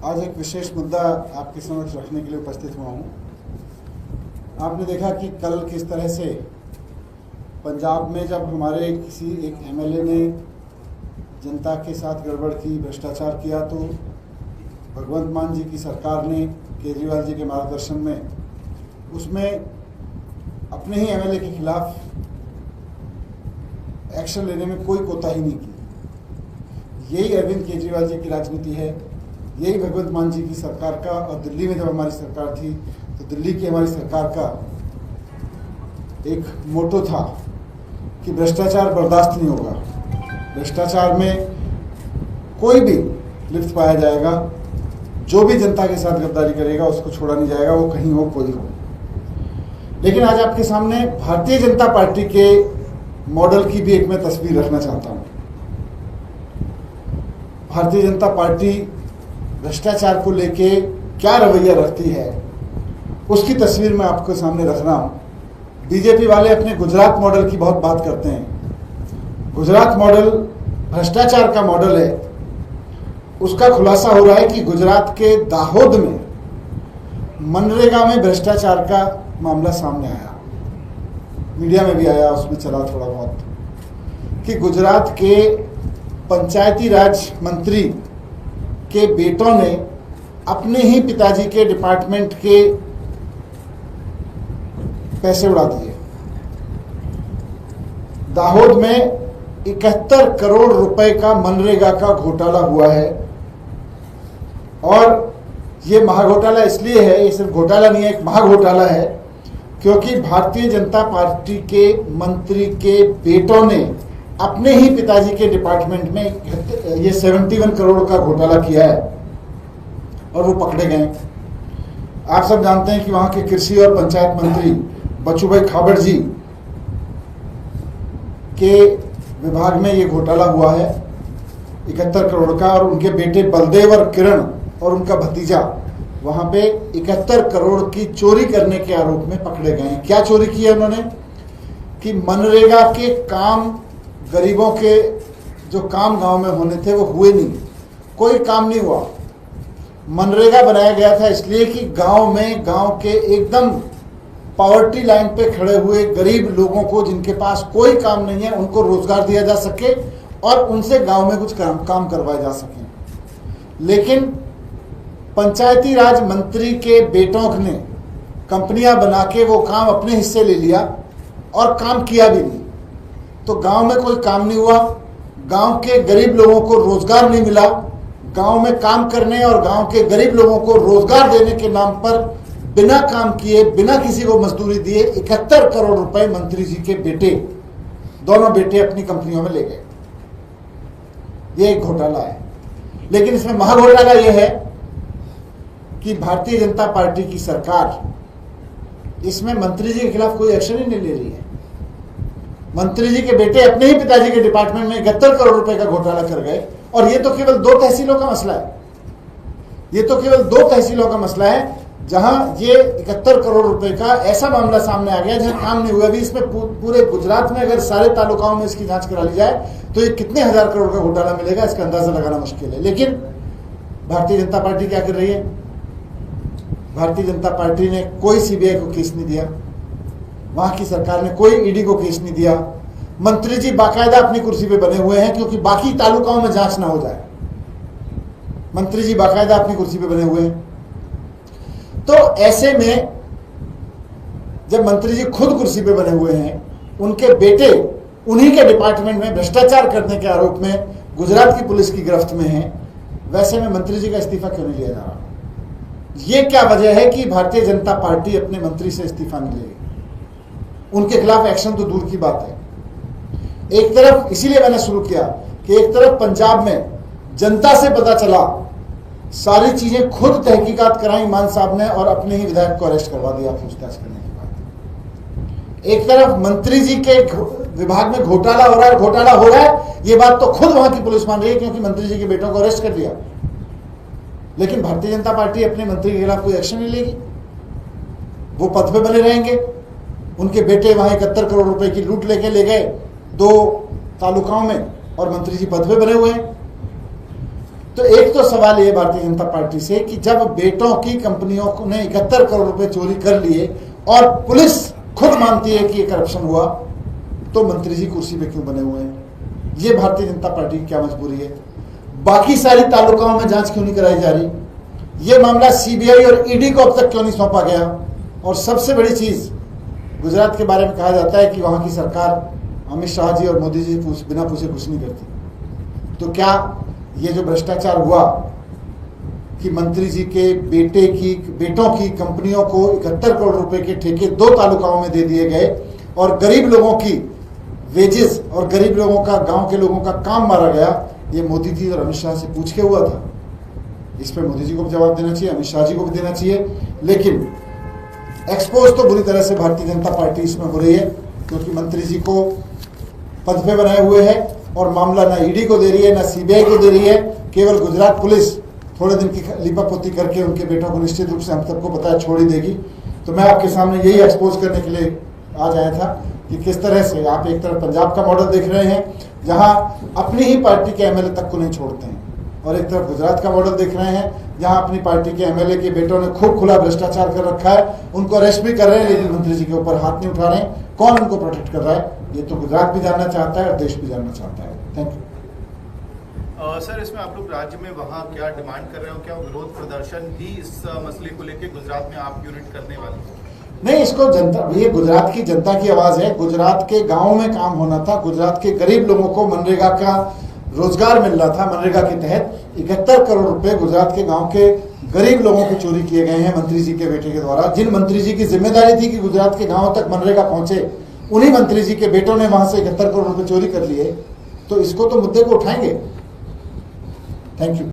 आज एक विशेष मुद्दा आपके समक्ष रखने के लिए उपस्थित हुआ हूँ। आपने देखा कि कल किस तरह से पंजाब में जब हमारे किसी एक एमएलए ने जनता के साथ गड़बड़ की, भ्रष्टाचार किया, तो भगवंत मान जी की सरकार ने केजरीवाल जी के मार्गदर्शन में उसमें अपने ही एमएलए के खिलाफ एक्शन लेने में कोई कोताही नहीं की। यही अरविंद केजरीवाल जी की राजनीति है, यही भगवंत मान जी की सरकार का। और दिल्ली में जब हमारी सरकार थी तो दिल्ली की हमारी सरकार का एक मोटो था कि भ्रष्टाचार बर्दाश्त नहीं होगा, भ्रष्टाचार में कोई भी लिप्त पाया जाएगा, जो भी जनता के साथ गद्दारी करेगा उसको छोड़ा नहीं जाएगा, वो कहीं हो कोई हो। लेकिन आज आपके सामने भारतीय जनता पार्टी के मॉडल की भी एक मैं तस्वीर रखना चाहता हूँ। भारतीय जनता पार्टी भ्रष्टाचार को लेके क्या रवैया रखती है उसकी तस्वीर मैं आपके सामने रख रहा हूँ। बीजेपी वाले अपने गुजरात मॉडल की बहुत बात करते हैं। गुजरात मॉडल भ्रष्टाचार का मॉडल है। उसका खुलासा हो रहा है कि गुजरात के दाहोद में मनरेगा में भ्रष्टाचार का मामला सामने आया, मीडिया में भी आया, उसमें चला थोड़ा बहुत, कि गुजरात के पंचायती राज मंत्री के बेटों ने अपने ही पिताजी के डिपार्टमेंट के पैसे उड़ा दिए। दाहोद में 71 करोड़ रुपए का मनरेगा का घोटाला हुआ है। और ये महाघोटाला इसलिए है, ये सिर्फ घोटाला नहीं है, एक महाघोटाला है, क्योंकि भारतीय जनता पार्टी के मंत्री के बेटों ने अपने ही पिताजी के डिपार्टमेंट में ये 71 करोड़ का घोटाला किया है और वो पकड़े गए। आप सब जानते हैं कि वहां के कृषि और पंचायत मंत्री बचूभाई खाबड़ जी के विभाग में ये घोटाला हुआ है 71 करोड़ का, और उनके बेटे बलदेव और किरण और उनका भतीजा वहां पे 71 करोड़ की चोरी करने के आरोप में पकड़े गए हैं। क्या चोरी की है उन्होंने? कि मनरेगा के काम, गरीबों के जो काम गांव में होने थे वो हुए नहीं, कोई काम नहीं हुआ। मनरेगा बनाया गया था इसलिए कि गांव में, गांव के एकदम पॉवर्टी लाइन पे खड़े हुए गरीब लोगों को, जिनके पास कोई काम नहीं है, उनको रोजगार दिया जा सके और उनसे गांव में कुछ काम करवाए जा सके। लेकिन पंचायती राज मंत्री के बेटों ने कंपनियां बना के वो काम अपने हिस्से ले लिया और काम किया भी नहीं। तो गांव में कोई काम नहीं हुआ, गांव के गरीब लोगों को रोजगार नहीं मिला। गांव में काम करने और गांव के गरीब लोगों को रोजगार देने के नाम पर बिना काम किए, बिना किसी को मजदूरी दिए 71 करोड़ रुपए मंत्री जी के बेटे, दोनों बेटे अपनी कंपनियों में ले गए। ये एक घोटाला है। लेकिन इसमें महाघोटाला यह है कि भारतीय जनता पार्टी की सरकार इसमें मंत्री जी के खिलाफ कोई एक्शन ही नहीं ले रही है। मंत्री जी के बेटे अपने ही पिताजी के डिपार्टमेंट में 71 करोड़ रुपए का घोटाला कर गए। और ये तो केवल 2 तहसीलों का मसला है, ये तो केवल 2 तहसीलों का मसला है जहां ये 71 करोड़ रुपए का ऐसा मामला सामने आ गया जहां काम नहीं हुआ। अभी इसमें पूरे गुजरात में अगर सारे तालुकाओं में इसकी जांच करा ली जाए तो ये कितने हजार करोड़ का घोटाला मिलेगा, इसका अंदाजा लगाना मुश्किल है। लेकिन भारतीय जनता पार्टी क्या कर रही है? भारतीय जनता पार्टी ने कोई सीबीआई को केस नहीं दिया, वहां की सरकार ने कोई ईडी को केस नहीं दिया। मंत्री जी बाकायदा अपनी कुर्सी पे बने हुए हैं क्योंकि बाकी तालुकाओं में जांच ना हो जाए। मंत्री जी बाकायदा अपनी कुर्सी पे बने हुए हैं। तो ऐसे में जब मंत्री जी खुद कुर्सी पे बने हुए हैं, उनके बेटे उन्हीं के डिपार्टमेंट में भ्रष्टाचार करने के आरोप में गुजरात की पुलिस की गिरफ्त में है, वैसे में मंत्री जी का इस्तीफा क्यों नहीं लिया जा रहा? ये क्या वजह है कि भारतीय जनता पार्टी अपने मंत्री से इस्तीफा नहीं लेगी? उनके खिलाफ एक्शन तो दूर की बात है। एक तरफ, इसीलिए मैंने शुरू किया कि एक तरफ पंजाब में जनता से पता चला, सारी चीजें खुद तहकीकात कराई मान साहब ने और अपने ही विधायक को अरेस्ट करवा दिया पूछताछ करने के बाद। एक तरफ मंत्री जी के विभाग में घोटाला हो रहा है, ये बात तो खुद वहां की पुलिस मान रही है क्योंकि मंत्री जी के बेटों को अरेस्ट कर दिया। लेकिन भारतीय जनता पार्टी अपने मंत्री के खिलाफ कोई एक्शन नहीं लेगी, वो पद पे बने रहेंगे। उनके बेटे वहां 71 करोड़ रुपए की लूट लेके ले गए 2 तालुकाओं में और मंत्री जी पद पे बने हुए हैं। तो एक तो सवाल ये भारतीय जनता पार्टी से कि जब बेटों की कंपनियों ने 71 करोड़ रुपए चोरी कर लिए और पुलिस खुद मानती है कि ये करप्शन हुआ, तो मंत्री जी कुर्सी पे क्यों बने हुए हैं? ये भारतीय जनता पार्टी की क्या मजबूरी है? बाकी सारी तालुकाओं में जांच क्यों नहीं कराई जा रही? ये मामला सीबीआई और ईडी को अब तक क्यों नहीं सौंपा गया? और सबसे बड़ी चीज, गुजरात के बारे में कहा जाता है कि वहां की सरकार अमित शाह जी और मोदी जी बिना पूछे कुछ नहीं करती। तो क्या ये जो भ्रष्टाचार हुआ कि मंत्री जी के बेटों की कंपनियों को 71 करोड़ रुपए के ठेके 2 तालुकाओं में दे दिए गए और गरीब लोगों की वेजेस और गरीब लोगों का, गांव के लोगों का काम मारा गया, ये मोदी जी और अमित शाह से पूछ के हुआ था? इस पे मोदी जी को भी जवाब देना चाहिए, अमित शाह जी को भी देना चाहिए। लेकिन एक्सपोज तो बुरी तरह से भारतीय जनता पार्टी इसमें हो रही है, क्योंकि मंत्री जी को पद पे बनाए हुए है और मामला ना ईडी को दे रही है ना सीबीआई को दे रही है। केवल गुजरात पुलिस थोड़े दिन की लिपापोती करके उनके बेटों को निश्चित रूप से हम सबको पता है छोड़ ही देगी। तो मैं आपके सामने यही एक्सपोज करने के लिए आज आया था कि किस तरह से आप एक तरफ पंजाब का मॉडल देख रहे हैं जहां अपनी ही पार्टी के एमएलए तक को नहीं छोड़ते हैं, और एक तरफ गुजरात का मॉडल देख रहे हैं जहां अपनी पार्टी के एमएलए के बेटों ने खूब खुला भ्रष्टाचार कर रखा है, उनको अरेस्ट भी कर रहे हैं लेकिन मंत्री जी के ऊपर हाथ नहीं उठा रहे हैं। कौन उनको प्रोटेक्ट कर रहा है? ये तो गुजरात भी जानना चाहता है और देश भी जानना चाहता है। Thank you. सर, इसमें आप लोग राज्य में वहाँ क्या डिमांड कर रहे हो? क्या विरोध प्रदर्शन भी इस मसले को लेकर गुजरात में आप यूनिट करने वाले हो? नहीं, इसको जनता, ये गुजरात की जनता की आवाज है। गुजरात के गाँव में काम होना था, गुजरात के गरीब लोगों को मनरेगा का रोजगार मिल रहा था। मनरेगा के तहत 71 करोड़ रुपए गुजरात के गांव के गरीब लोगों को चोरी किए गए हैं मंत्री जी के बेटे के द्वारा। जिन मंत्री जी की जिम्मेदारी थी कि गुजरात के गांव तक मनरेगा पहुंचे, उन्हीं मंत्री जी के बेटों ने वहां से 71 करोड़ रुपए चोरी कर लिए। तो इसको तो मुद्दे को उठाएंगे। Thank you.